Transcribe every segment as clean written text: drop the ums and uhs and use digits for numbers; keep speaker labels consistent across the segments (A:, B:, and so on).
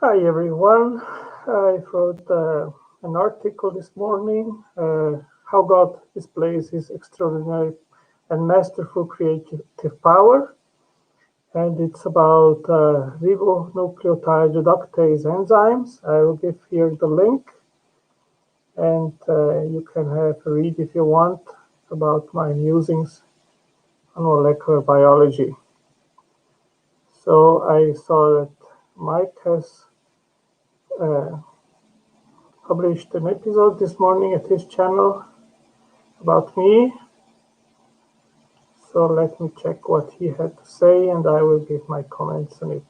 A: Hi everyone. I wrote an article this morning, How God Displays His Extraordinary and Masterful Creative Power. And it's about ribonucleotide reductase enzymes. I will give here the link, and you can have a read if you want about my musings on molecular biology. So I saw that Mike has uh, published an episode this morning at his channel about me. So let me check what he had to say and I will give my comments on it.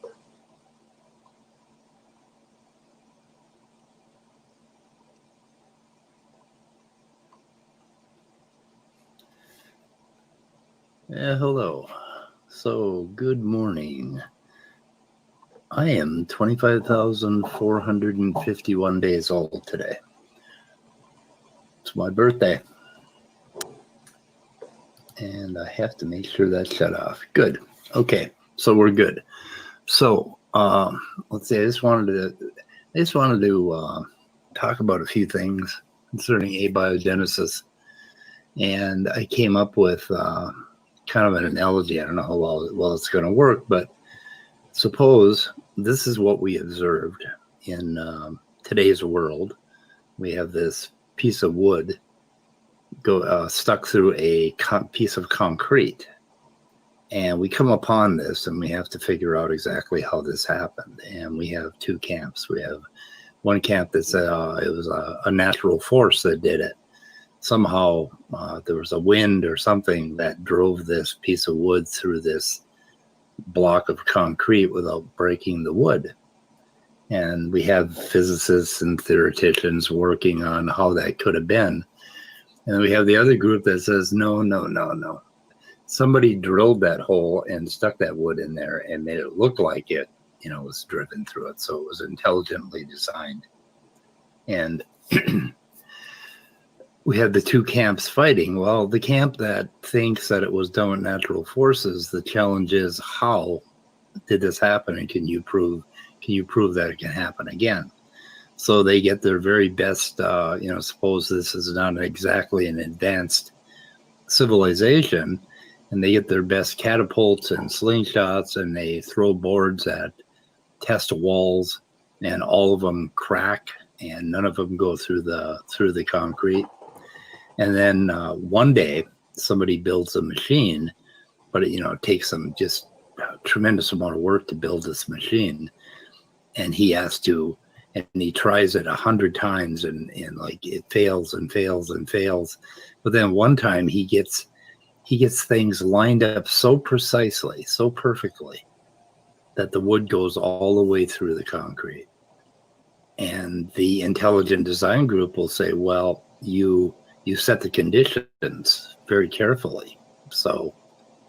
B: Hello. So, good morning. I am 25,451 days old today. It's my birthday. And I have to make sure that's shut off. Good. Okay. So we're good. So, let's see. I just wanted to talk about a few things concerning abiogenesis. And I came up with kind of an analogy. I don't know how well it's going to work, but suppose this is what we observed in today's world. We have this piece of wood stuck through a piece of concrete. And we come upon this and we have to figure out exactly how this happened. And we have two camps. We have one camp that said it was a natural force that did it. Somehow there was a wind or something that drove this piece of wood through this block of concrete without breaking the wood. And we have physicists and theoreticians working on how that could have been. And we have the other group that says, no. Somebody drilled that hole and stuck that wood in there and made it look like it, was driven through it. So it was intelligently designed. And we have the two camps fighting. Well, the camp that thinks that it was done with natural forces, the challenge is, how did this happen? And can you prove that it can happen again? So they get their very best, suppose this is not exactly an advanced civilization, and they get their best catapults and slingshots, and they throw boards at test walls, and all of them crack, and none of them go through the concrete. And then one day somebody builds a machine, but it takes them just a tremendous amount of work to build this machine, and he tries it 100 times, and like it fails and fails and fails. But then one time he gets things lined up so precisely, so perfectly, that the wood goes all the way through the concrete. And the intelligent design group will say, well, you set the conditions very carefully. So,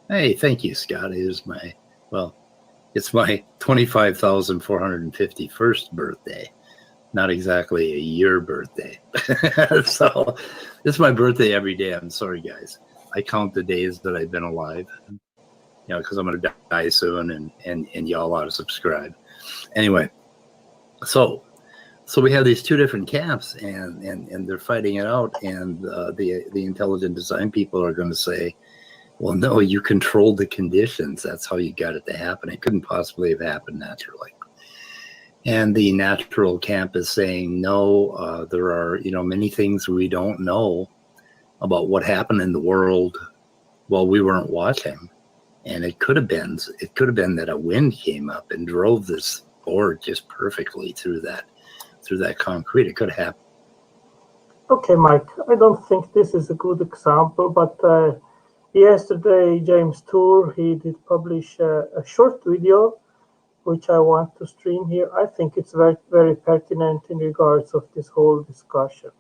B: hey, thank you, Scott. It's my 25,451st birthday. Not exactly a year birthday. So it's my birthday every day. I'm sorry, guys. I count the days that I've been alive, because I'm going to die soon, and y'all ought to subscribe. Anyway, so we have these two different camps, and they're fighting it out, and the intelligent design people are going to say, well, no, you controlled the conditions. That's how you got it to happen. It couldn't possibly have happened naturally. And the natural camp is saying, no, there are, many things we don't know about what happened in the world while we weren't watching. And it could have been that a wind came up and drove this board just perfectly through that concrete. It could happen.
A: Okay, Mike, I don't think this is a good example, but yesterday James Tour, he did publish a short video which I want to stream here. I think it's very, very pertinent in regards of this whole discussion.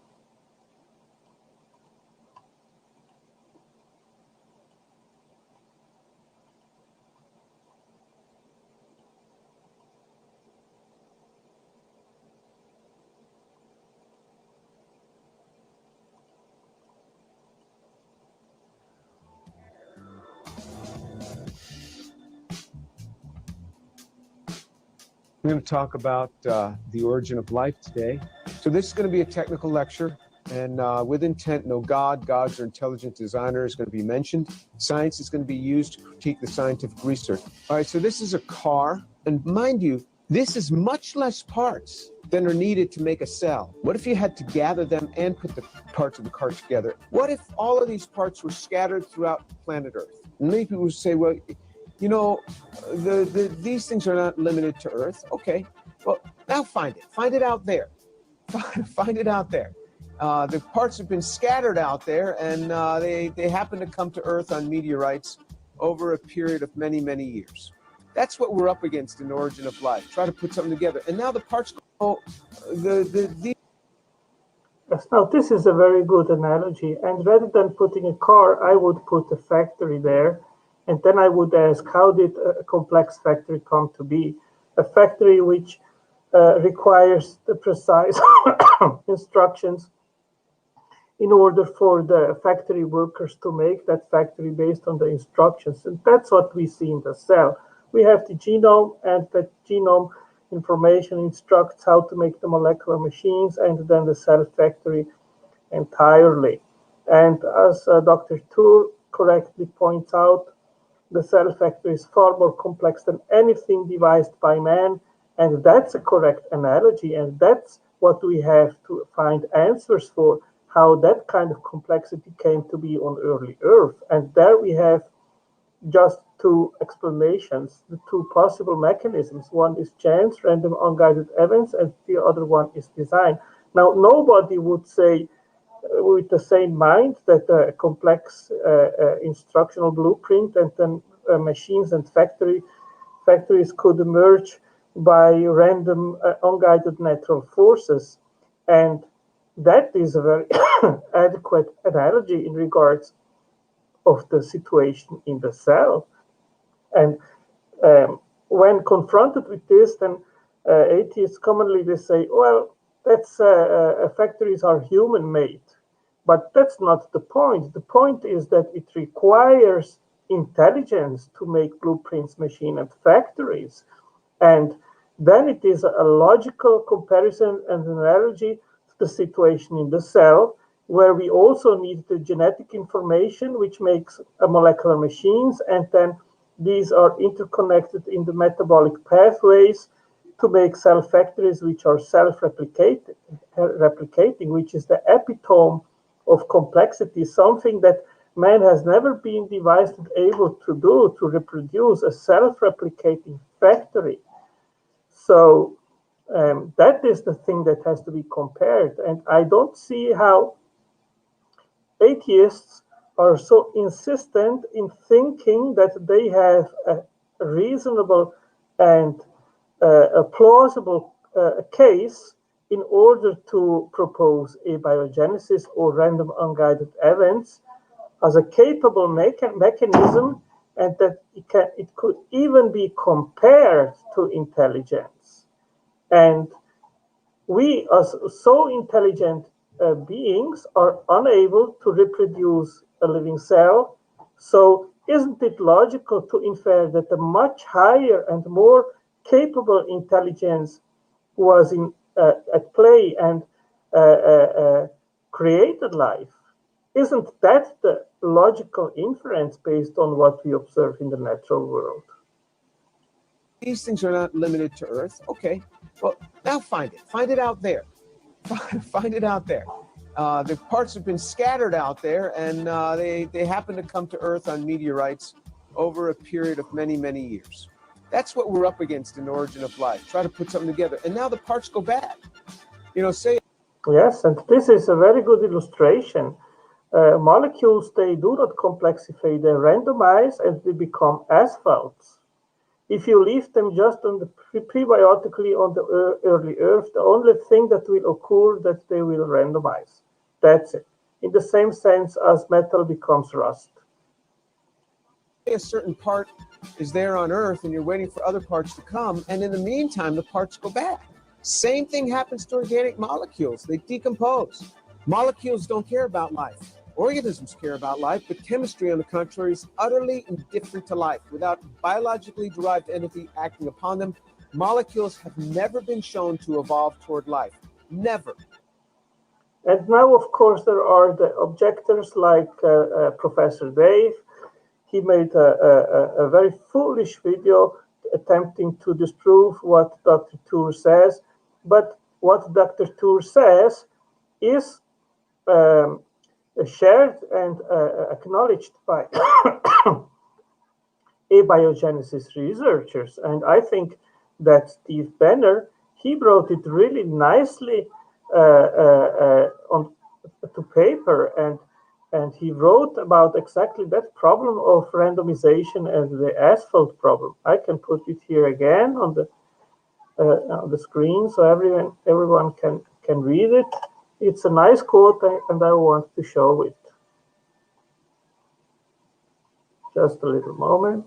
C: I'm going to talk about the origin of life today. So this is going to be a technical lecture, and with intent, no God, gods, or intelligent designer is going to be mentioned. Science is going to be used to critique the scientific research. All right, so this is a car, and mind you, this is much less parts than are needed to make a cell. What if you had to gather them and put the parts of the car together? What if all of these parts were scattered throughout planet Earth? And many people would say, well, you know, these things are not limited to Earth. Okay, well, now find it. Find it out there. Find it out there. The parts have been scattered out there, and they happen to come to Earth on meteorites over a period of many, many years. That's what we're up against in the origin of life. Try to put something together. And now the parts go,
A: Yes, now this is a very good analogy. And rather than putting a car, I would put a factory there. And then I would ask, how did a complex factory come to be? A factory which requires the precise instructions in order for the factory workers to make that factory based on the instructions. And that's what we see in the cell. We have the genome, and the genome information instructs how to make the molecular machines and then the cell factory entirely. And as Dr. Tour correctly points out, the cell factory is far more complex than anything devised by man. And that's a correct analogy. And that's what we have to find answers for, how that kind of complexity came to be on early Earth. And there we have just two explanations, the two possible mechanisms. One is chance, random unguided events, and the other one is design. Now, nobody would say with the same mind that a complex instructional blueprint and then machines and factories could emerge by random unguided natural forces. And that is a very adequate analogy in regards of the situation in the cell. And when confronted with this, then atheists commonly they say, well, that's factories are human made. But that's not the point. The point is that it requires intelligence to make blueprints, machine, and factories. And then it is a logical comparison and analogy to the situation in the cell, where we also need the genetic information, which makes molecular machines, and then these are interconnected in the metabolic pathways to make cell factories, which are self-replicating, which is the epitome of complexity, something that man has never been devised and able to do, to reproduce a self-replicating factory. So that is the thing that has to be compared. And I don't see how atheists are so insistent in thinking that they have a reasonable and a plausible case in order to propose abiogenesis or random unguided events as a capable mechanism, and that it could even be compared to intelligence. And we, as so intelligent beings, are unable to reproduce a living cell. So isn't it logical to infer that a much higher and more capable intelligence was at play and created life? Isn't that the logical inference based on what we observe in the natural world?
C: these things are not limited to Earth. Okay, well, now find it. Find it out there. Find it out there. The parts have been scattered out there, and they happen to come to Earth on meteorites over a period of many, many years. That's what we're up against in the origin of life. Try to put something together, and now the parts go bad. You know, say.
A: Yes, and this is a very good illustration. Molecules, they do not complexify, they randomize and they become asphalts. If you leave them just on the prebiotically on the early Earth, the only thing that will occur that they will randomize. That's it. In the same sense as metal becomes rust.
C: A certain part is there on Earth, and you're waiting for other parts to come, and in the meantime, the parts go bad. Same thing happens to organic molecules. They decompose. Molecules don't care about life. Organisms care about life, but chemistry, on the contrary, is utterly indifferent to life. Without biologically derived entity acting upon them, Molecules have never been shown to evolve toward life. Never.
A: And now, of course, there are the objectors like Professor Dave. He made a very foolish video attempting to disprove what Dr. Tour says. But what Dr. Tour says is shared and acknowledged by abiogenesis researchers. And I think that Steve Banner, he brought it really nicely on to paper, and he wrote about exactly that problem of randomization and the asphalt problem. I can put it here again on the screen so everyone can read it. It's a nice quote, and I want to show it. Just a little moment.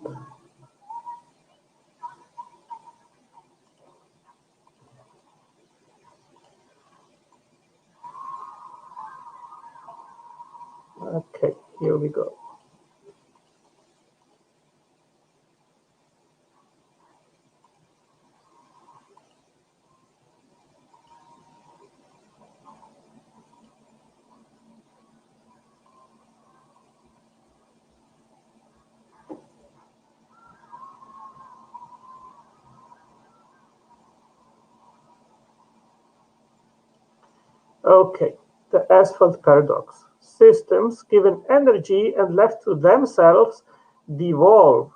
A: Okay, here we go. Okay, the asphalt paradox. Systems given energy and left to themselves devolve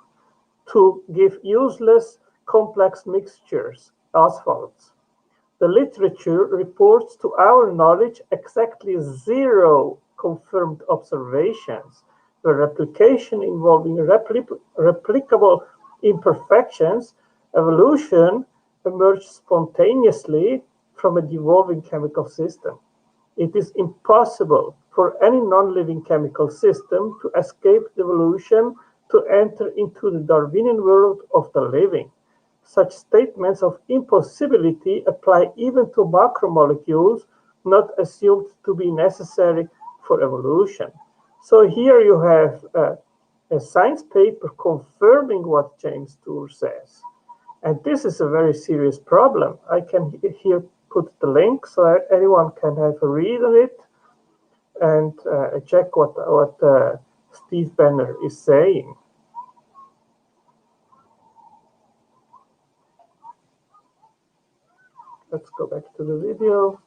A: to give useless complex mixtures, asphalts. The literature reports to our knowledge exactly 0 confirmed observations where replication involving replicable imperfections, evolution emerged spontaneously from a devolving chemical system. It is impossible for any non-living chemical system to escape evolution to enter into the Darwinian world of the living. Such statements of impossibility apply even to macromolecules not assumed to be necessary for evolution. So here you have a science paper confirming what James Tour says. And this is a very serious problem. I can here put the link so anyone can have a read of it and check what Steve Banner is saying. Let's go back to the video.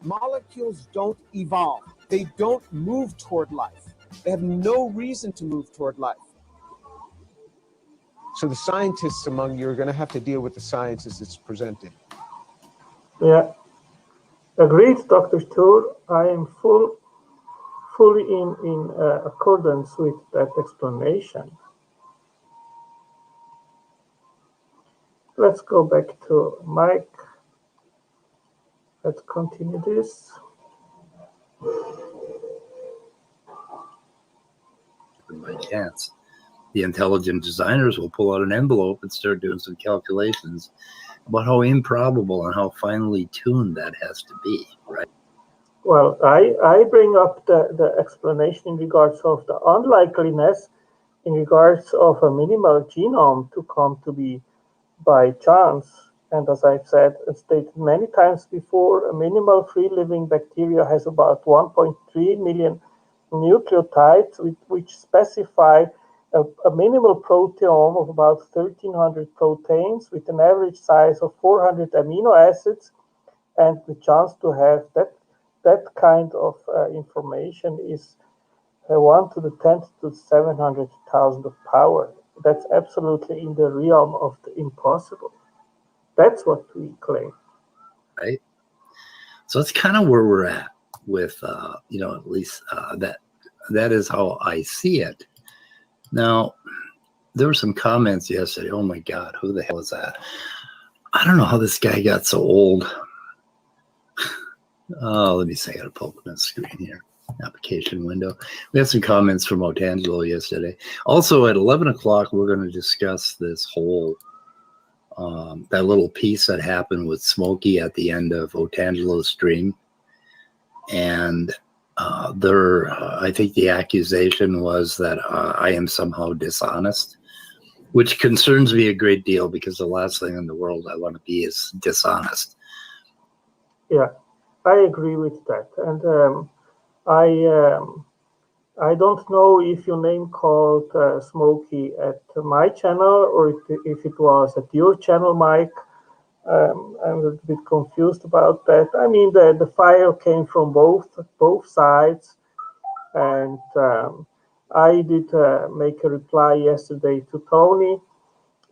C: Molecules don't evolve. They don't move toward life. They have no reason to move toward life. So the scientists among you are going to have to deal with the science as it's presented.
A: Yeah, agreed, Dr. Tour. I am fully in accordance with that explanation. Let's go back to Mike. Let's continue this.
B: By chance, the intelligent designers will pull out an envelope and start doing some calculations about how improbable and how finely tuned that has to be, right?
A: Well, I bring up the explanation in regards of the unlikeliness in regards of a minimal genome to come to be by chance. And as I've said and stated many times before, a minimal free-living bacteria has about 1.3 million nucleotides, which specify a minimal proteome of about 1,300 proteins with an average size of 400 amino acids. And the chance to have that kind of information is 1 to the 10th to 700,000 of power. That's absolutely in the realm of the impossible. That's what we claim.
B: Right. So that's kind of where we're at with, at least that is how I see it. Now, there were some comments yesterday. Oh my God, who the hell is that? I don't know how this guy got so old. Oh, let me see. I got to pull up the screen here. Application window. We had some comments from Otangelo yesterday. Also, at 11 o'clock, we're going to discuss this whole that little piece that happened with Smokey at the end of Otangelo's stream. And I think the accusation was that I am somehow dishonest, which concerns me a great deal because the last thing in the world I want to be is dishonest.
A: Yeah, I agree with that. And I don't know if your name called Smokey at my channel or if it was at your channel, Mike. I'm a bit confused about that. I mean, the fire came from both sides, and I did make a reply yesterday to Tony,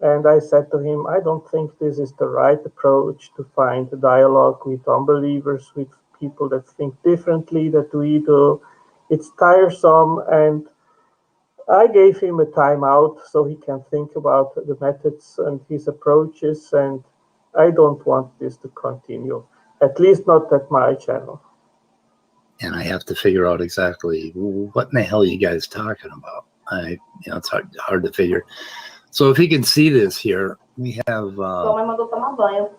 A: and I said to him, I don't think this is the right approach to find a dialogue with unbelievers, with people that think differently that we do. It's tiresome, and I gave him a timeout so he can think about the methods and his approaches, and I don't want this to continue, at least not at my channel.
B: And I have to figure out exactly what in the hell you guys talking about. It's hard to figure. So if you can see this here, we have.
A: And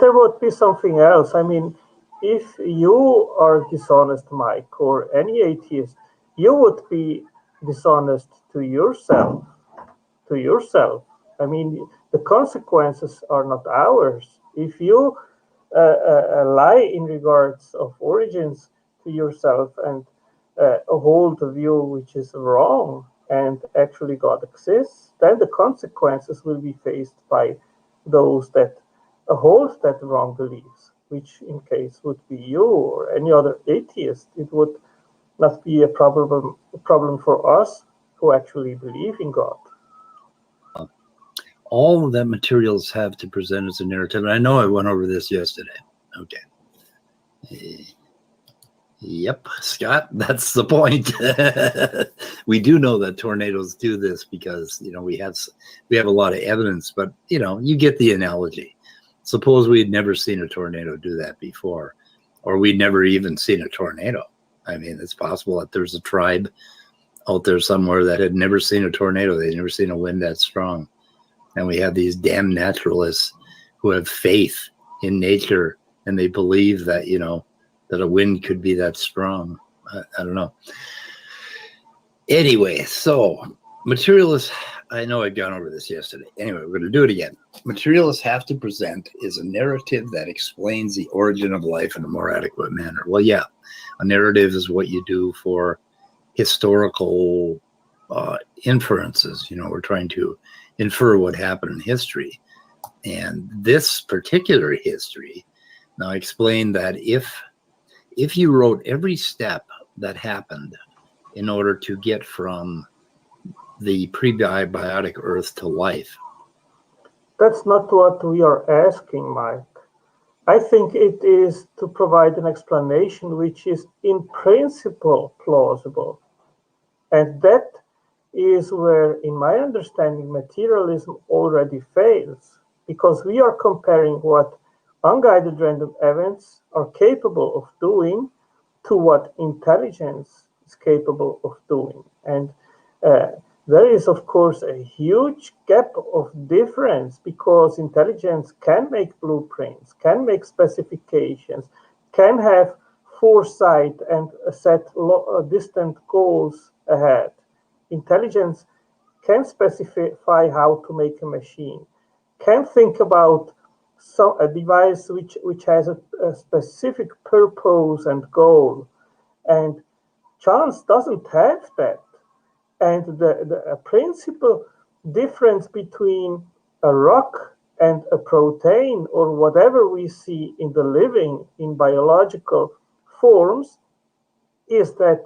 A: there would be something else. I mean, if you are dishonest, Mike, or any atheist, you would be dishonest to yourself. To yourself. I mean, the consequences are not ours. If you lie in regards of origins to yourself and hold a view which is wrong and actually God exists, then the consequences will be faced by those that hold that wrong beliefs, which in case would be you or any other atheist. It would not be a problem for us who actually believe in God.
B: All that materials have to present as a narrative, and I know I went over this yesterday. Okay. Yep, Scott, that's the point. We do know that tornadoes do this because, we have a lot of evidence, but, you get the analogy. Suppose we had never seen a tornado do that before, or we'd never even seen a tornado. I mean, it's possible that there's a tribe out there somewhere that had never seen a tornado. They'd never seen a wind that strong. And we have these damn naturalists who have faith in nature, and they believe that, that a wind could be that strong. I don't know. Anyway, so materialists, I know I'd gone over this yesterday. Anyway, we're going to do it again. Materialists have to present is a narrative that explains the origin of life in a more adequate manner. Well, yeah, a narrative is what you do for historical inferences. We're trying to infer what happened in history. And this particular history now explained that if you wrote every step that happened in order to get from the prebiotic Earth to life.
A: That's not what we are asking, Mike. I think it is to provide an explanation which is in principle plausible. And that is where, in my understanding, materialism already fails, because we are comparing what unguided random events are capable of doing to what intelligence is capable of doing. And there is, of course, a huge gap of difference, because intelligence can make blueprints, can make specifications, can have foresight and set distant goals ahead. Intelligence can specify how to make a machine, can think about a device which has a specific purpose and goal. And chance doesn't have that. And the principal difference between a rock and a protein, or whatever we see in the living, in biological forms, is that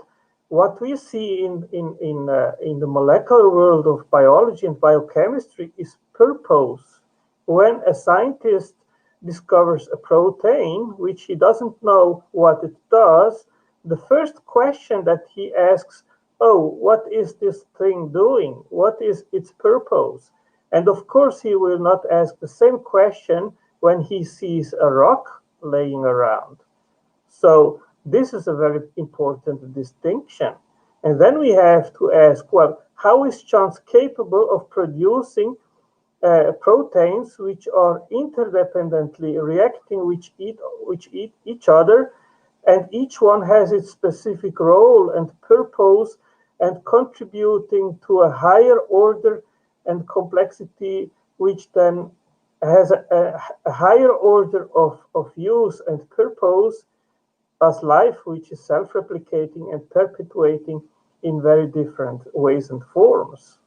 A: what we see in the molecular world of biology and biochemistry is purpose. When a scientist discovers a protein, which he doesn't know what it does, the first question that he asks, oh, what is this thing doing? What is its purpose? And of course, he will not ask the same question when he sees a rock laying around. So this is a very important distinction. And then we have to ask, well, how is chance capable of producing proteins which are interdependently reacting, which eat each other, and each one has its specific role and purpose and contributing to a higher order and complexity, which then has a higher order of use and purpose as life, which is self-replicating and perpetuating in very different ways and forms.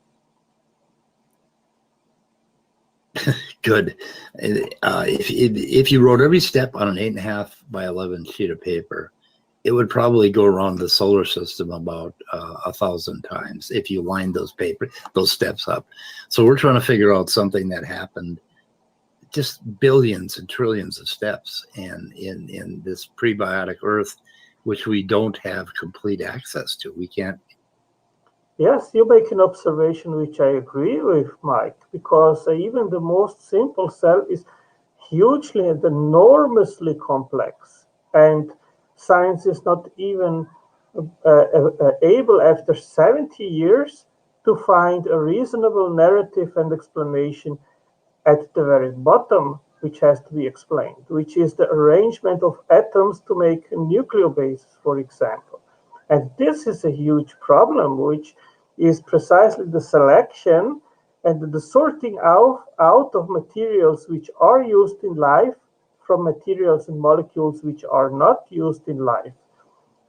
B: Good. If you wrote every step on an 8.5 by 11 sheet of paper, it would probably go around the solar system about 1,000 times if you lined those steps up. So we're trying to figure out something that happened just billions and trillions of steps in this prebiotic Earth, which we don't have complete access to. We can't.
A: Yes, you make an observation which I agree with, Mike, because even the most simple cell is hugely and enormously complex, and science is not even able after 70 years to find a reasonable narrative and explanation at the very bottom, which has to be explained, which is the arrangement of atoms to make nucleobases, for example. And this is a huge problem, which is precisely the selection and the sorting out of materials which are used in life from materials and molecules which are not used in life.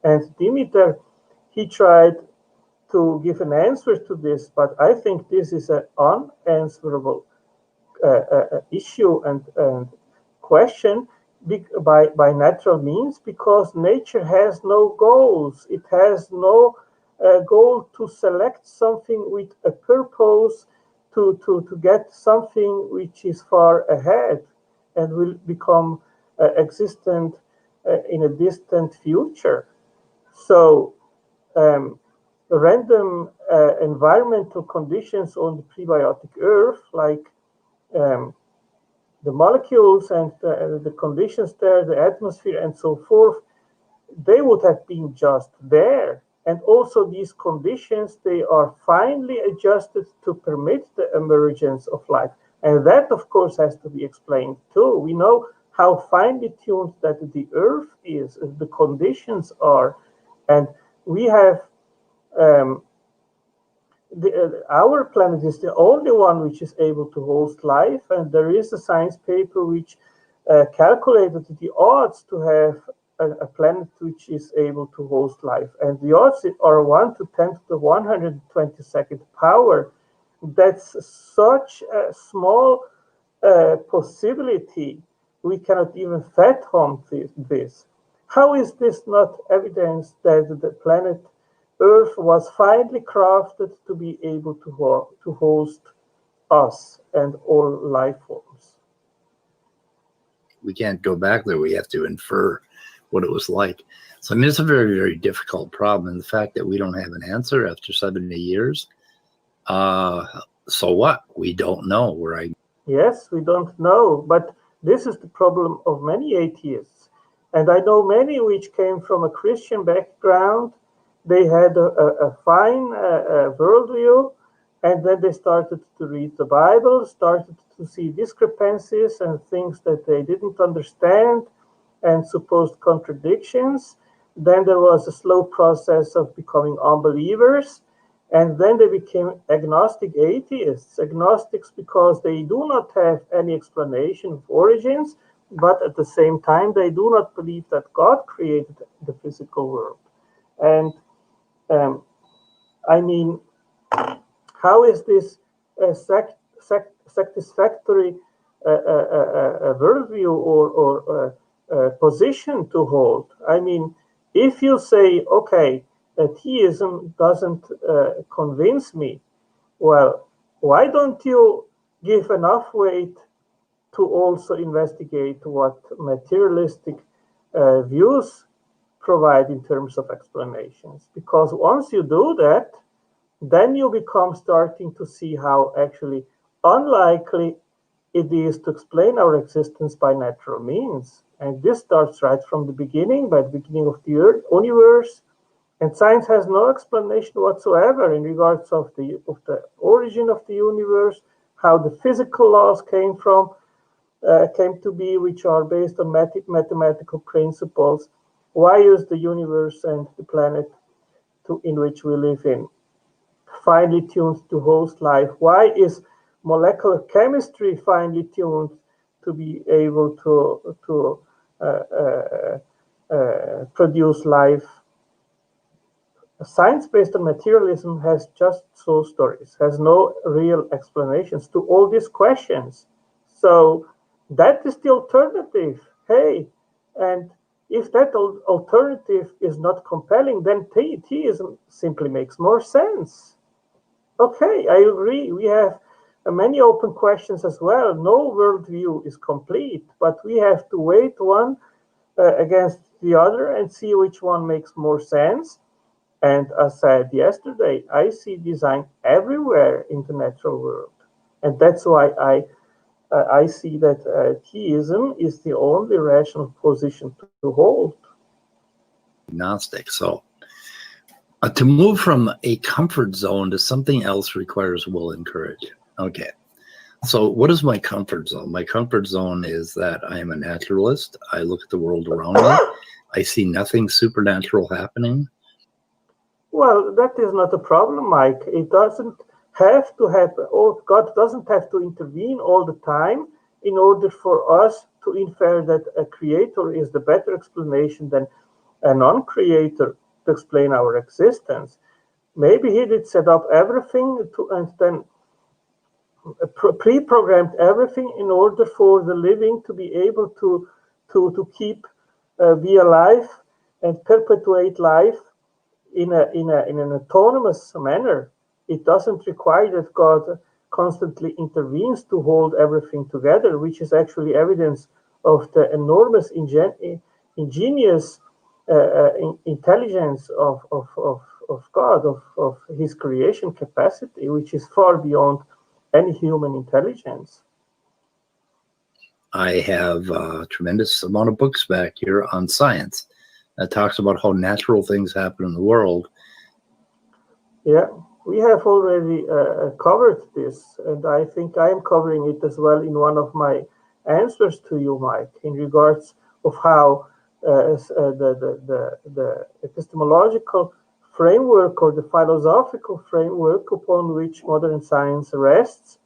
A: And Demeter, he tried to give an answer to this, but I think this is an unanswerable issue and question by natural means, because nature has no goals. It has no goal to select something with a purpose to get something which is far ahead and will become existent in a distant future. So random environmental conditions on the prebiotic Earth, like the molecules and the conditions there, the atmosphere and so forth, they would have been just there. And also these conditions, they are finely adjusted to permit the emergence of life. And that, of course, has to be explained too. We know how finely tuned that the Earth is, the conditions are. And we have our planet is the only one which is able to host life, and there is a science paper which calculated the odds to have a planet which is able to host life, and the odds are 1 to 10 to the 122nd power. That's such a small possibility, we cannot even fathom this. How is this not evidence that the planet Earth was finely crafted to be able to host us and all life forms?
B: We can't go back there. We have to infer what it was like. So I mean, it's a very, very difficult problem. And the fact that we don't have an answer after 70 years, so what? We don't know.
A: Yes, we don't know. But this is the problem of many atheists. And I know many which came from a Christian background. They had a fine worldview, and then they started to read the Bible, started to see discrepancies and things that they didn't understand and supposed contradictions. Then there was a slow process of becoming unbelievers, and then they became agnostic atheists. Agnostics because they do not have any explanation of origins, but at the same time, they do not believe that God created the physical world. And I mean, how is this satisfactory worldview or position to hold? I mean, if you say, okay, theism doesn't convince me, well, why don't you give enough weight to also investigate what materialistic views provide in terms of explanations? Because once you do that, then you become starting to see how actually unlikely it is to explain our existence by natural means. And this starts right from the beginning, by the beginning of the universe. And science has no explanation whatsoever in regards of the origin of the universe, how the physical laws came to be, which are based on mathematical principles. Why is the universe and the planet in which we live in finely tuned to host life? Why is molecular chemistry finely tuned to be able to produce life? Science based on materialism has just so stories, has no real explanations to all these questions. So that is the alternative. Hey, and if that alternative is not compelling, then theism simply makes more sense. Okay, I agree. We have many open questions as well. No worldview is complete, but we have to weight one against the other and see which one makes more sense. And as I said yesterday, I see design everywhere in the natural world. And that's why I see that theism is the only rational position to hold.
B: Agnostic. So to move from a comfort zone to something else requires will and courage. Okay. So what is my comfort zone? My comfort zone is that I am a naturalist. I look at the world around me. I see nothing supernatural happening.
A: Well, that is not a problem, Mike. It doesn't have to happen. God doesn't have to intervene all the time in order for us to infer that a creator is the better explanation than a non-creator to explain our existence. Maybe he did set up everything and then pre-programmed everything in order for the living to be able to keep be alive and perpetuate life in an autonomous manner. It doesn't require that God constantly intervenes to hold everything together, which is actually evidence of the enormous ingenious intelligence of God, of his creation capacity, which is far beyond any human intelligence.
B: I have a tremendous amount of books back here on science that talks about how natural things happen in the world.
A: Yeah, we have already covered this, and I think I am covering it as well in one of my answers to you, Mike, in regards of how the epistemological framework or the philosophical framework upon which modern science rests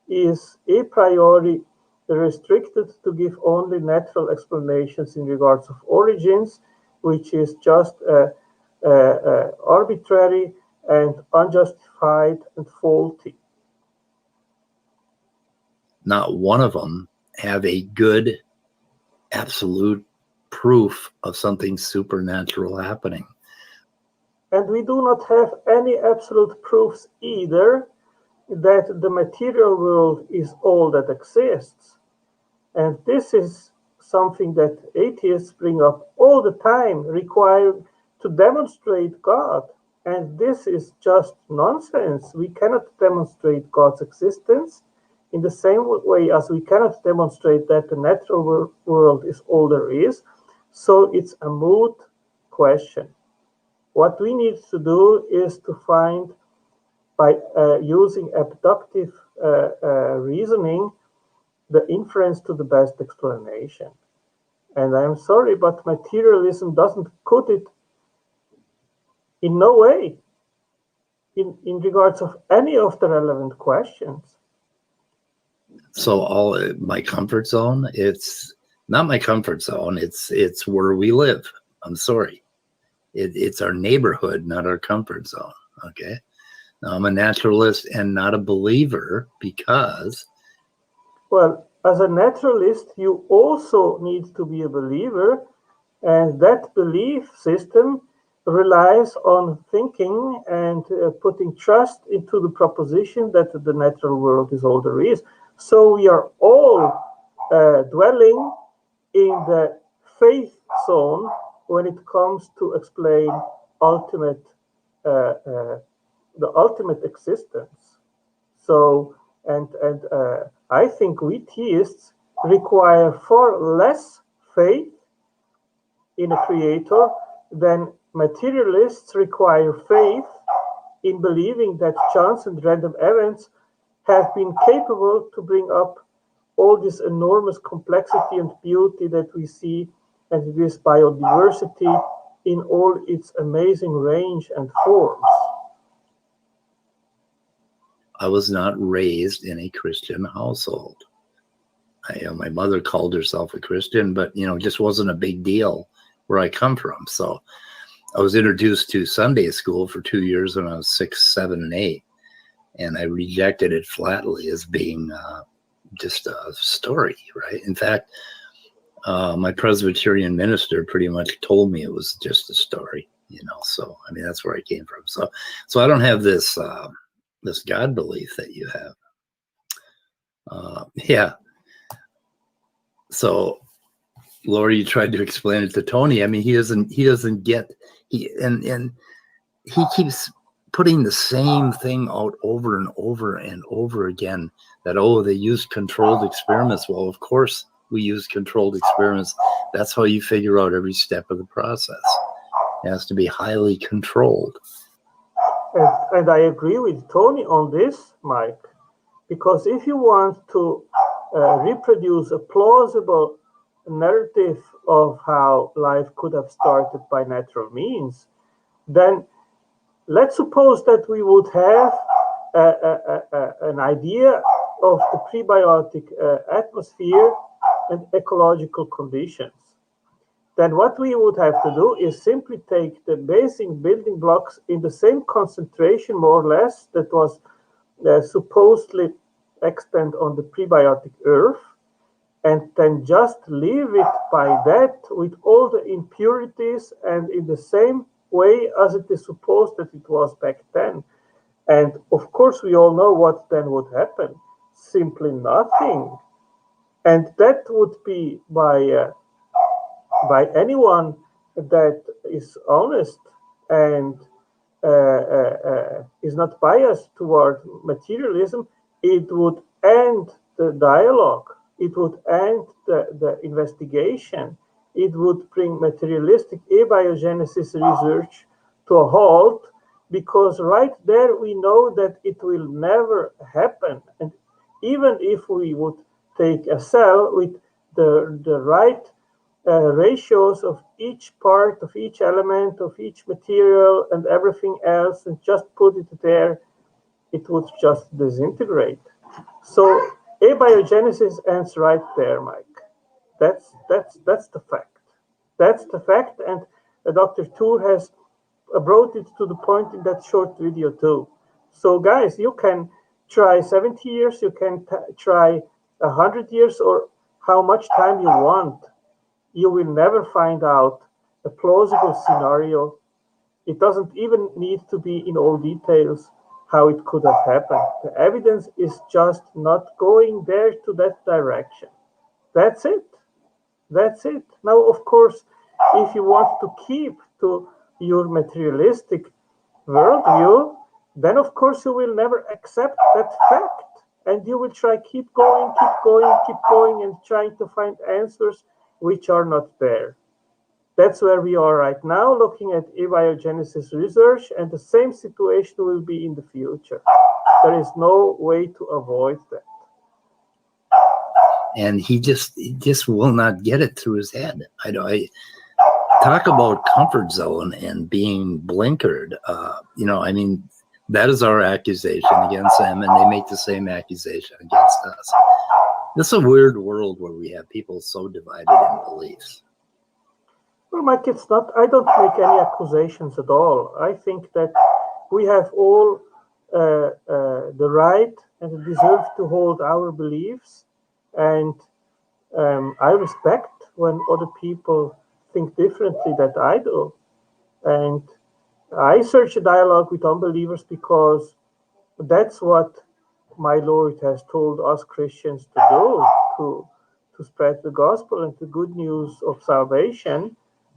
A: is a priori restricted to give only natural explanations in regards of origins, which is just arbitrary and unjustified and faulty.
B: Not one of them have a good absolute proof of something supernatural happening.
A: And we do not have any absolute proofs either that the material world is all that exists. And this is something that atheists bring up all the time, required to demonstrate God. And this is just nonsense. We cannot demonstrate God's existence in the same way as we cannot demonstrate that the natural world is all there is. So it's a moot question. What we need to do is to find, by using abductive reasoning, the inference to the best explanation. And I'm sorry, but materialism doesn't put it in no way in regards of any of the relevant questions.
B: So all my comfort zone, it's not my comfort zone, it's where we live. I'm sorry. It's our neighborhood, not our comfort zone. Okay. Now, I'm a naturalist and not a believer because.
A: Well, as a naturalist, you also need to be a believer, and that belief system relies on thinking and putting trust into the proposition that the natural world is all there is. So we are all dwelling in the faith zone when it comes to explain ultimate the ultimate existence. So and I think we theists require far less faith in a creator than materialists require faith in believing that chance and random events have been capable to bring up all this enormous complexity and beauty that we see and it is biodiversity in all its amazing range and forms.
B: I was not raised in a Christian household. My mother called herself a Christian, but it just wasn't a big deal where I come from. So I was introduced to Sunday school for 2 years when I was 6, 7, and 8, and I rejected it flatly as being just a story, right? In fact, my Presbyterian minister pretty much told me it was just a story, So I mean, that's where I came from. So I don't have this this God belief that you have. Yeah. So, Laura, you tried to explain it to Tony. I mean, he doesn't get, and he keeps putting the same thing out over and over and over again, that, they use controlled experiments. Well, of course we use controlled experiments. That's how you figure out every step of the process. It has to be highly controlled.
A: And I agree with Tony on this, Mike, because if you want to reproduce a plausible narrative of how life could have started by natural means, then let's suppose that we would have an idea of the prebiotic atmosphere and ecological conditions. Then what we would have to do is simply take the basic building blocks in the same concentration, more or less, that was supposedly extant on the prebiotic earth, and then just leave it by that with all the impurities and in the same way as it is supposed that it was back then. And of course, we all know what then would happen. Simply nothing. And that would be by anyone that is honest and is not biased toward materialism. It would end the dialogue. It would end the investigation. It would bring materialistic abiogenesis research to a halt, because right there we know that it will never happen. And even if we would take a cell with the right ratios of each part, of each element, of each material and everything else, and just put it there, it would just disintegrate. So abiogenesis ends right there, Mike. That's the fact. That's the fact, and Dr. Tour has brought it to the point in that short video too. So guys, you can try 70 years, you can try 100 years, or how much time you want. You will never find out a plausible scenario. It doesn't even need to be in all details how it could have happened. The evidence is just not going there to that direction. That's it. That's it. Now, of course, if you want to keep to your materialistic worldview, then of course you will never accept that fact. And you will try keep going, and trying to find answers which are not there. That's where we are right now, looking at abiogenesis research, and the same situation will be in the future. There is no way to avoid that.
B: And he just will not get it through his head. I talk about comfort zone and being blinkered. I mean, that is our accusation against them, and they make the same accusation against us. This is a weird world where we have people so divided in beliefs.
A: Well, Mike, it's not. I don't make any accusations at all. I think that we have all the right and deserve to hold our beliefs, and I respect when other people think differently than I do. And I search a dialogue with unbelievers because that's what my Lord has told us Christians to do, to spread the gospel and the good news of salvation.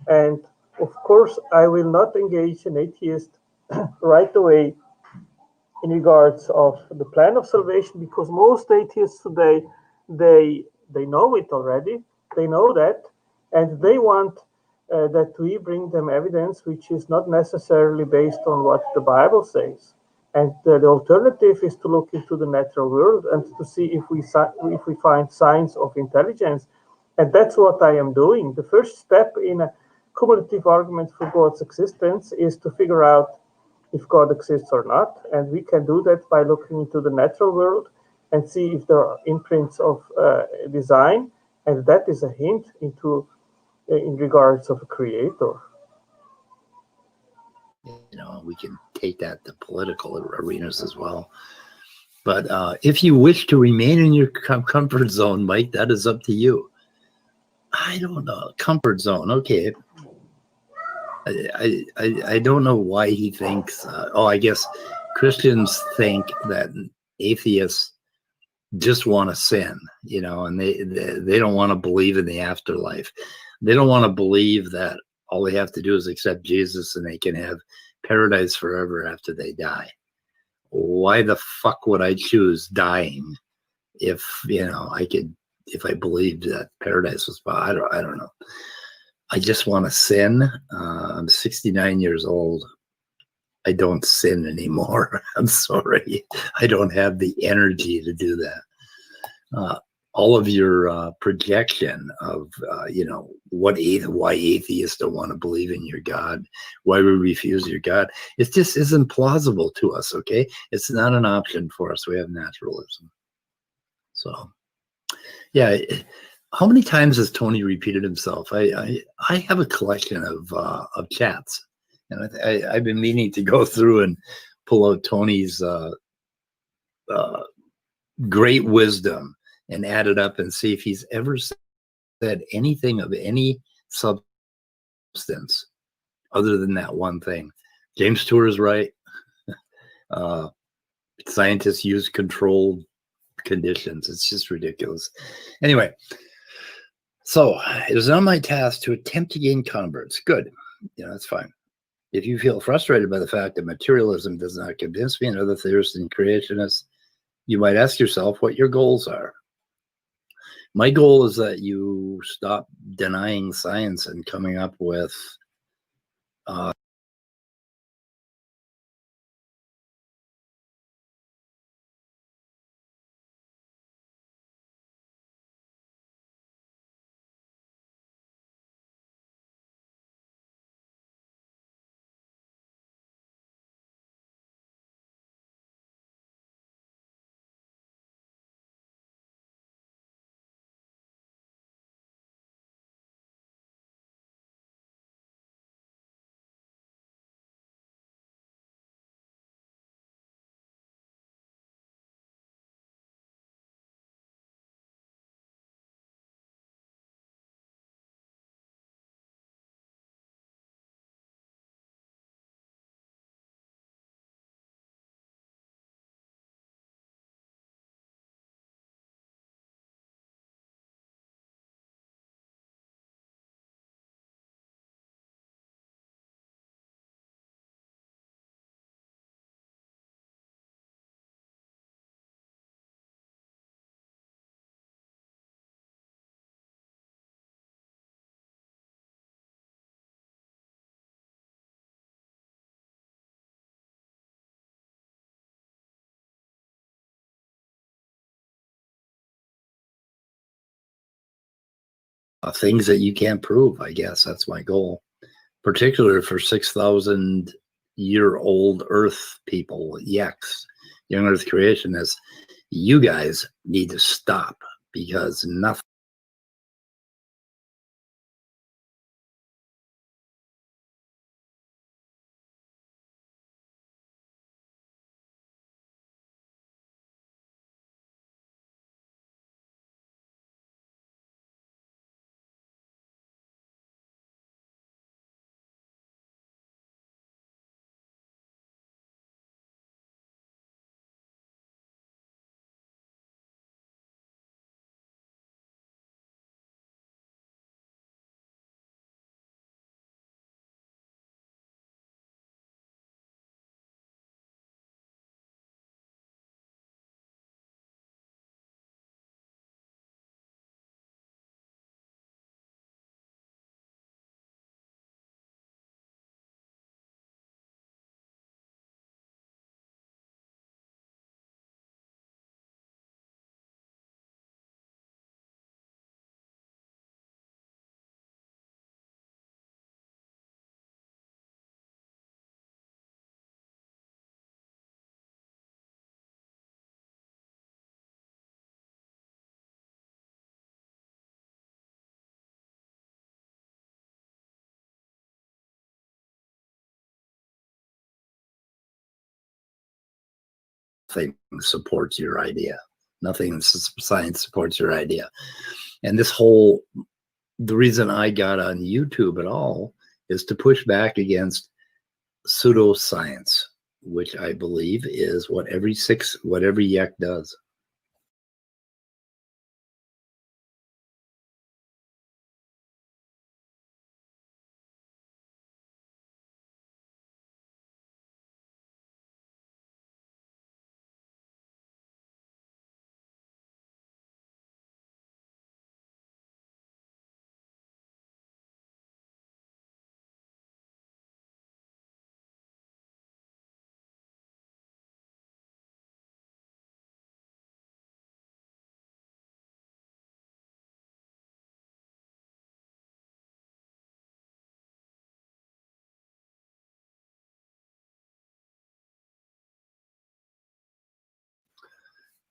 A: And of course, I will not engage an atheist right away in regards of the plan of salvation, because most atheists today, they know it already. They know that, and they want that we bring them evidence which is not necessarily based on what the Bible says. And the alternative is to look into the natural world and to see if we find signs of intelligence. And that's what I am doing. The first step in a cumulative argument for God's existence is to figure out if God exists or not. And we can do that by looking into the natural world and see if there are imprints of design. And that is a hint into in regards of a creator.
B: You know, we can take that to political arenas as well. But if you wish to remain in your comfort zone, Mike, that is up to you. I don't know. Comfort zone. Okay. I don't know why he thinks. I guess Christians think that atheists just want to sin, you know, and they don't want to believe in the afterlife. They don't want to believe that all they have to do is accept Jesus and they can have paradise forever after they die. Why the fuck would I choose dying if, you know, if I believed that paradise was, I don't know. I just want to sin. I'm 69 years old. I don't sin anymore. I'm sorry. I don't have the energy to do that. All of your projection of, you know, why atheists don't want to believe in your God, why we refuse your God, it just isn't plausible to us, okay? It's not an option for us. We have naturalism. So, yeah. How many times has Tony repeated himself? I have a collection of chats, and I've been meaning to go through and pull out Tony's great wisdom and add it up and see if he's ever said anything of any substance other than that one thing. James Tour is right. Scientists use controlled conditions. It's just ridiculous. Anyway. So it is not my task to attempt to gain converts. Good. You know, that's fine. If you feel frustrated by the fact that materialism does not convince me and other theorists and creationists, you might ask yourself what your goals are. My goal is that you stop denying science and coming up with things that you can't prove, I guess. That's my goal, particularly for 6,000-year-old Earth people, yaks, young Earth creationists. You guys need to stop because nothing supports your idea. Nothing in science supports your idea. And the reason I got on YouTube at all is to push back against pseudoscience, which I believe is what every yek does.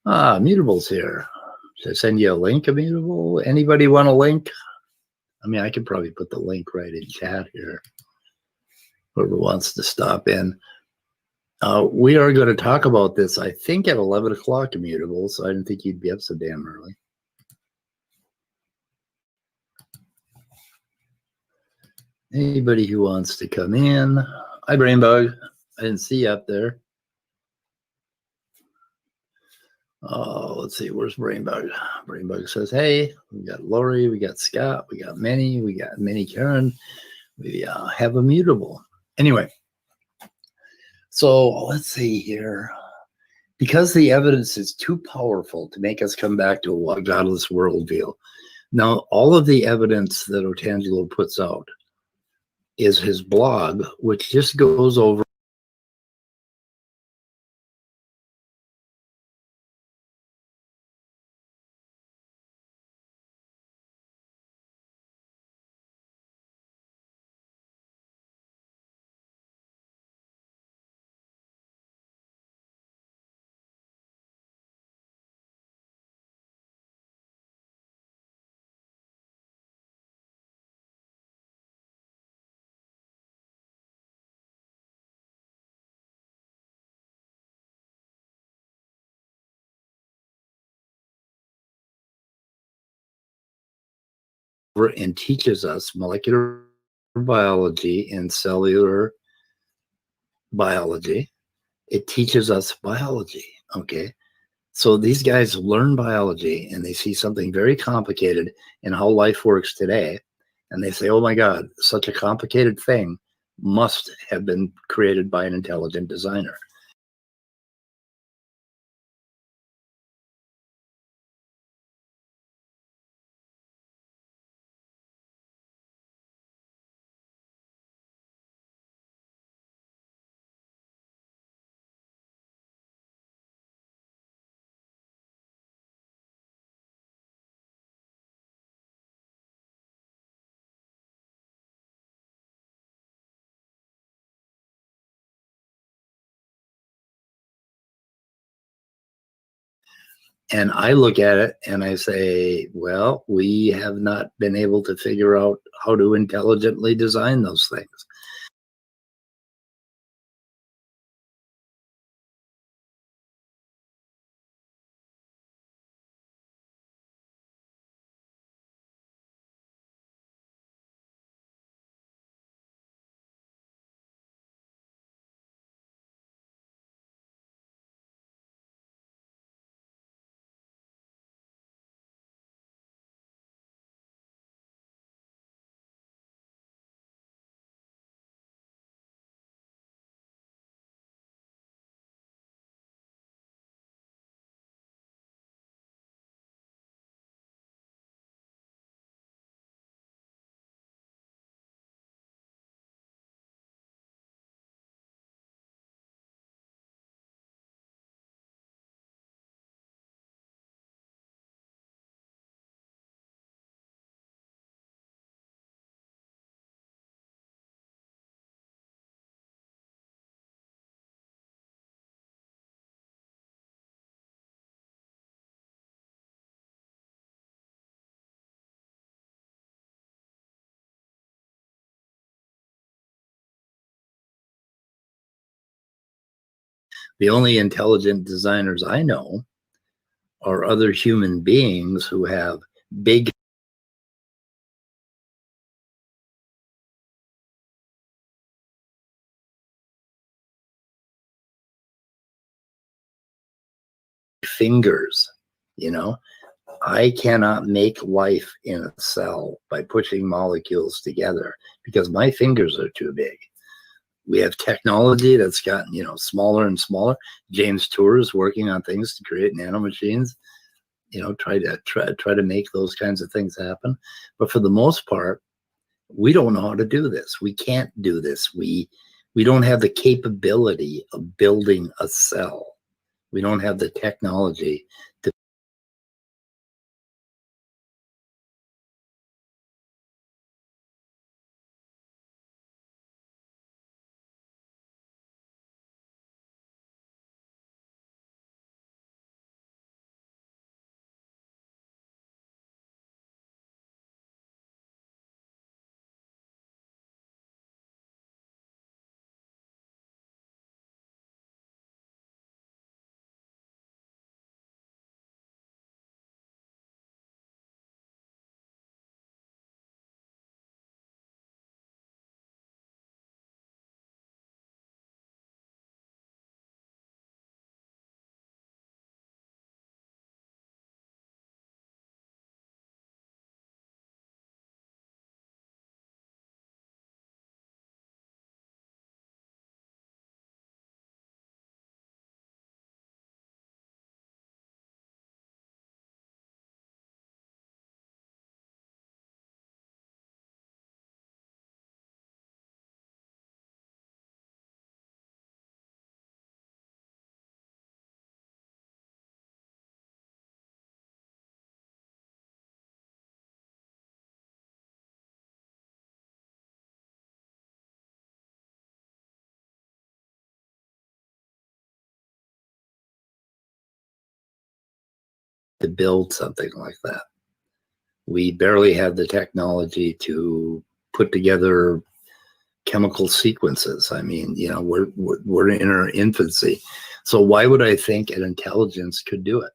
B: Mutables here. Should I send you a link, Immutable? Anybody want a link? I mean, I could probably put the link right in chat here. Whoever wants to stop in. We are going to talk about this, I think, at 11 o'clock, Immutable, so I didn't think you'd be up so damn early. Anybody who wants to come in. Hi, Brainbug. I didn't see you up there. Let's see, where's Brainbug? Brainbug says, hey, we got Lori, we got Scott, we got Minnie Karen, we have Immutable. Anyway, so let's see here. Because the evidence is too powerful to make us come back to a godless worldview. Now, all of the evidence that Otangelo puts out is his blog, which just goes over and teaches us molecular biology and cellular biology. It teaches us biology, okay? So these guys learn biology and they see something very complicated in how life works today. And they say, oh my God, such a complicated thing must have been created by an intelligent designer. And I look at it and I say, well, we have not been able to figure out how to intelligently design those things. The only intelligent designers I know are other human beings who have big fingers, you know. I cannot make life in a cell by pushing molecules together because my fingers are too big. We have technology that's gotten, you know, smaller and smaller. James Tour is working on things to create nanomachines, you know, try to make those kinds of things happen. But for the most part, we don't know how to do this. We can't do this. We don't have the capability of building a cell. We don't have the technology to build something like that. We barely have the technology to put together chemical sequences. I mean, you know, we're in our infancy. So why would I think an intelligence could do it?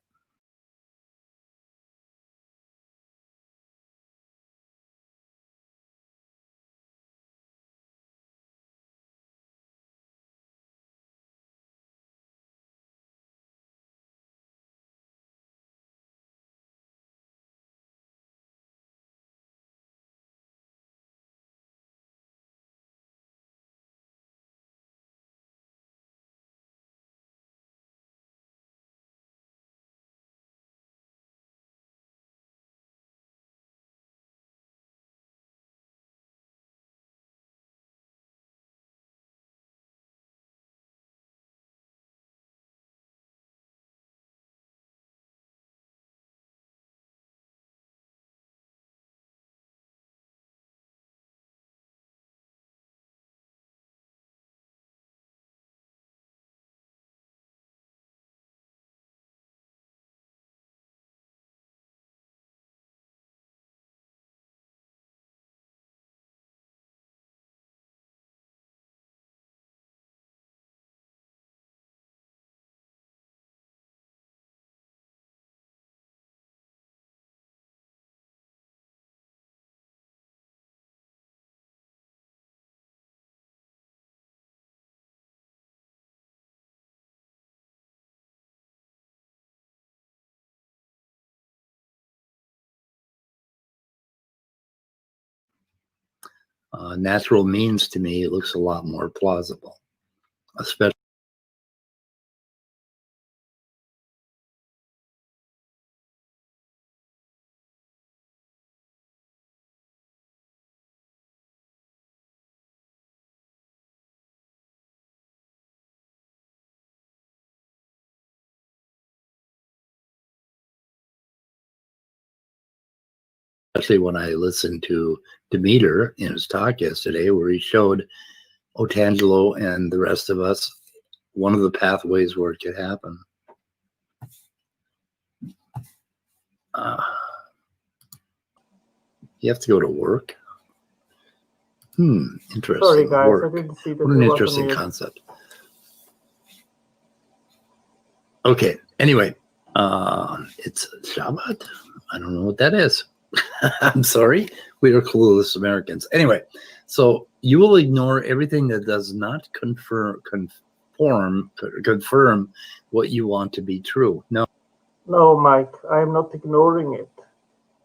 B: Natural means to me, it looks a lot more plausible, especially when I listened to Demeter in his talk yesterday, where he showed Otangelo and the rest of us one of the pathways where it could happen. You have to go to work. Interesting.
A: Sorry, guys,
B: work.
A: I didn't see that
B: What an
A: there was a
B: interesting
A: mute.
B: concept. Okay. Anyway, it's Shabbat. I don't know what that is. I'm sorry. We are clueless Americans. Anyway, so you will ignore everything that does not confirm what you want to be true. No.
A: No, Mike, I am not ignoring it.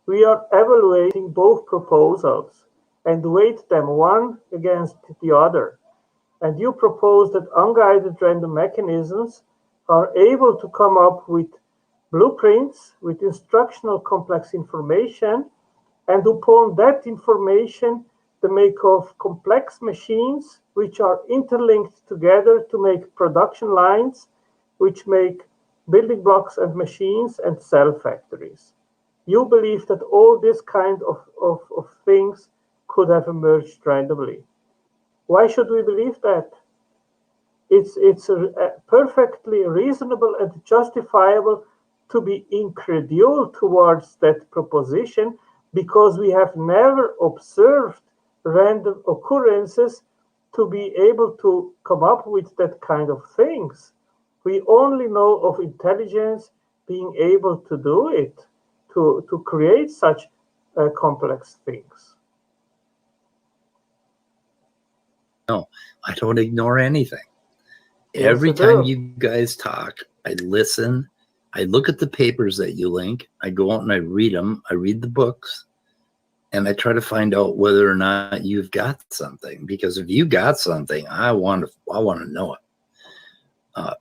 A: We are evaluating both proposals and weight them one against the other. And you propose that unguided random mechanisms are able to come up with blueprints with instructional complex information, and upon that information, the make of complex machines which are interlinked together to make production lines, which make building blocks and machines and cell factories. You believe that all this kind of things could have emerged randomly. Why should we believe that? It's perfectly reasonable and justifiable to be incredulous towards that proposition because we have never observed random occurrences to be able to come up with that kind of things. We only know of intelligence being able to do it, to create such complex things.
B: No, I don't ignore anything.
A: Yes,
B: Every
A: you
B: time
A: do.
B: you guys talk, I listen. I look at the papers that you link. I go out and I read them. I read the books, and I try to find out whether or not you've got something. Because if you got something, I want to know it.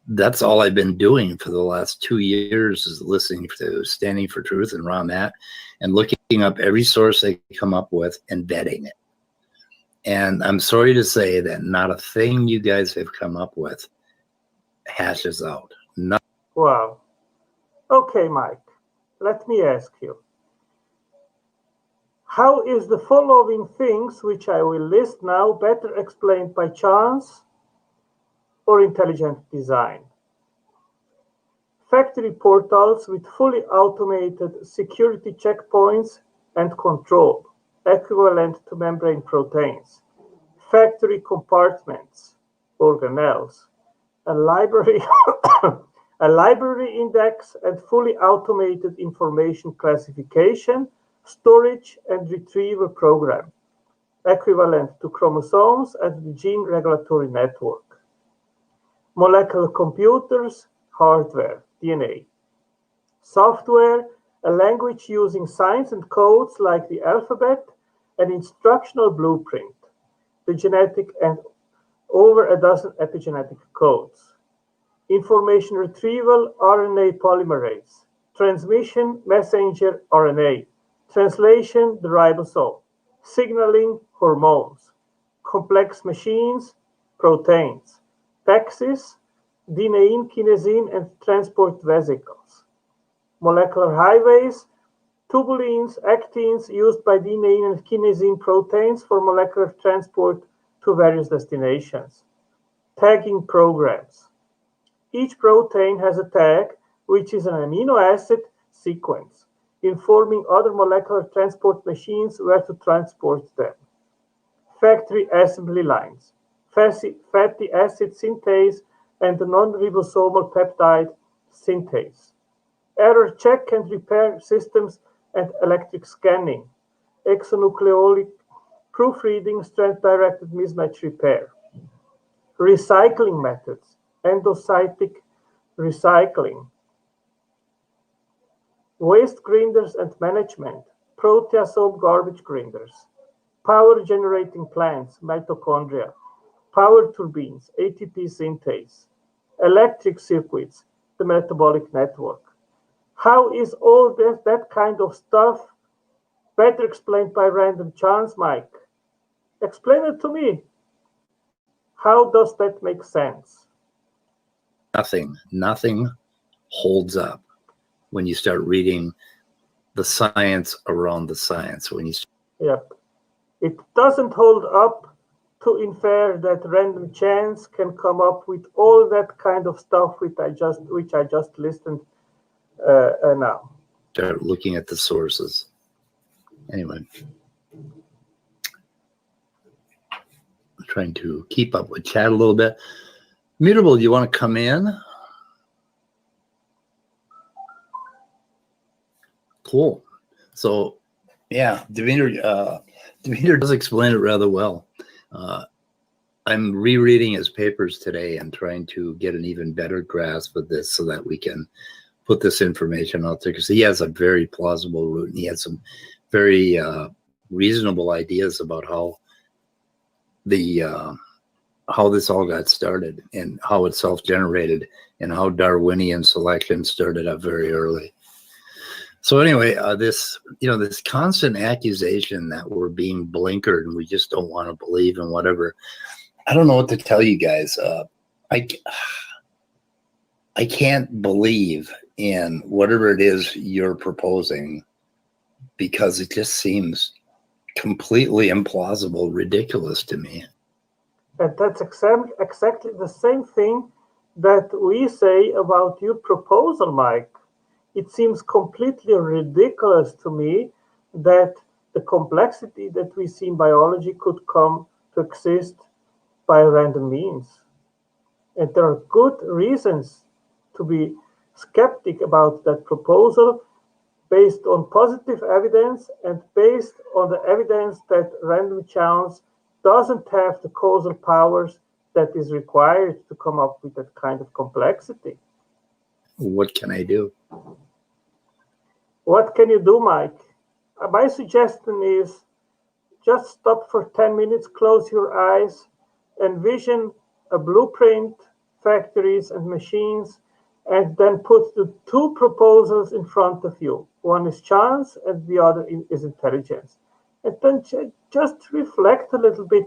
B: That's all I've been doing for the last 2 years is listening to Standing for Truth and Ron Matt and looking up every source they come up with and vetting it. And I'm sorry to say that not a thing you guys have come up with hashes out. Nothing.
A: Wow. Okay, Mike, let me ask you. How is the following things, which I will list now, better explained by chance or intelligent design? Factory portals with fully automated security checkpoints and control, equivalent to membrane proteins. Factory compartments, organelles. A library, a library index and fully automated information classification, storage and retrieval program, equivalent to chromosomes and the gene regulatory network. Molecular computers, hardware, DNA. Software, a language using signs and codes like the alphabet, an instructional blueprint, the genetic and over a dozen epigenetic codes. Information retrieval, RNA polymerase. Transmission, messenger RNA. Translation, the ribosome. Signaling, hormones. Complex machines, proteins. Taxis, dynein, kinesin, and transport vesicles. Molecular highways, tubulins, actins used by dynein and kinesin proteins for molecular transport to various destinations. Tagging programs. Each protein has a tag, which is an amino acid sequence, informing other molecular transport machines where to transport them. Factory assembly lines, fatty acid synthase, and the non-ribosomal peptide synthase. Error check and repair systems and electric scanning. Exonucleolic proofreading, strand-directed mismatch repair. Recycling methods, endocytic recycling, waste grinders and management, proteasome garbage grinders, power generating plants, mitochondria, power turbines, ATP synthase, electric circuits, the metabolic network. How is all that kind of stuff better explained by random chance, Mike? Explain it to me. How does that make sense?
B: Nothing holds up when you start reading the science around the science.
A: Yep. It doesn't hold up to infer that random chance can come up with all that kind of stuff which I just listed now.
B: Start looking at the sources. Anyway, I'm trying to keep up with chat a little bit. Mutable, do you want to come in? Cool. So, yeah, Demeter does explain it rather well. I'm rereading his papers today and trying to get an even better grasp of this so that we can put this information out there, because he has a very plausible route and he has some very reasonable ideas about how this all got started and how it's self-generated and how Darwinian selection started up very early. So anyway, this constant accusation that we're being blinkered and we just don't want to believe in whatever. I don't know what to tell you guys. I can't believe in whatever it is you're proposing because it just seems completely implausible, ridiculous to me.
A: And that's exactly the same thing that we say about your proposal, Mike. It seems completely ridiculous to me that the complexity that we see in biology could come to exist by random means. And there are good reasons to be skeptic about that proposal based on positive evidence and based on the evidence that random chance doesn't have the causal powers that is required to come up with that kind of complexity.
B: What can I do?
A: What can you do, Mike? My suggestion is just stop for 10 minutes, close your eyes, envision a blueprint, factories and machines, and then put the two proposals in front of you. One is chance and the other is intelligence. And then just reflect a little bit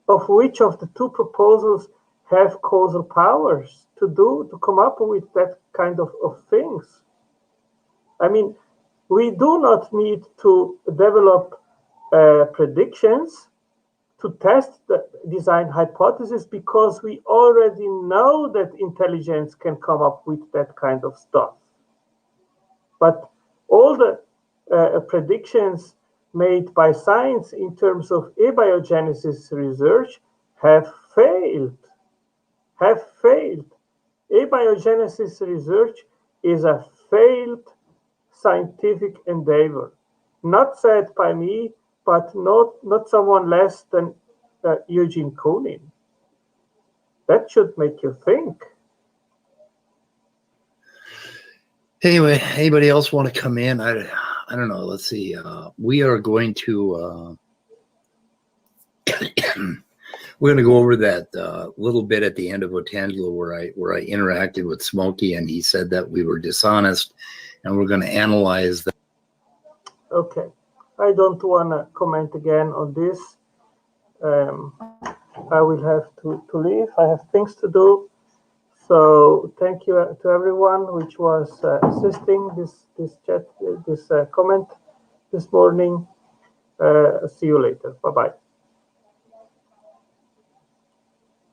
A: of which of the two proposals have causal powers to come up with that kind of things. I mean, we do not need to develop predictions to test the design hypothesis because we already know that intelligence can come up with that kind of stuff. But all the predictions made by science in terms of abiogenesis research have failed. Abiogenesis research is a failed scientific endeavor, not said by me, but not someone less than Eugene Koonin. That should make you think.
B: Anyway, anybody else want to come in? I don't know. Let's see. We are going to we're going to go over that little bit at the end of Otangelo where I interacted with Smokey and he said that we were dishonest, and we're going to analyze that.
A: Okay, I don't want to comment again on this. I will have to leave. I have things to do. So thank you to everyone which was assisting this chat, this comment this morning. See you later. Bye-bye.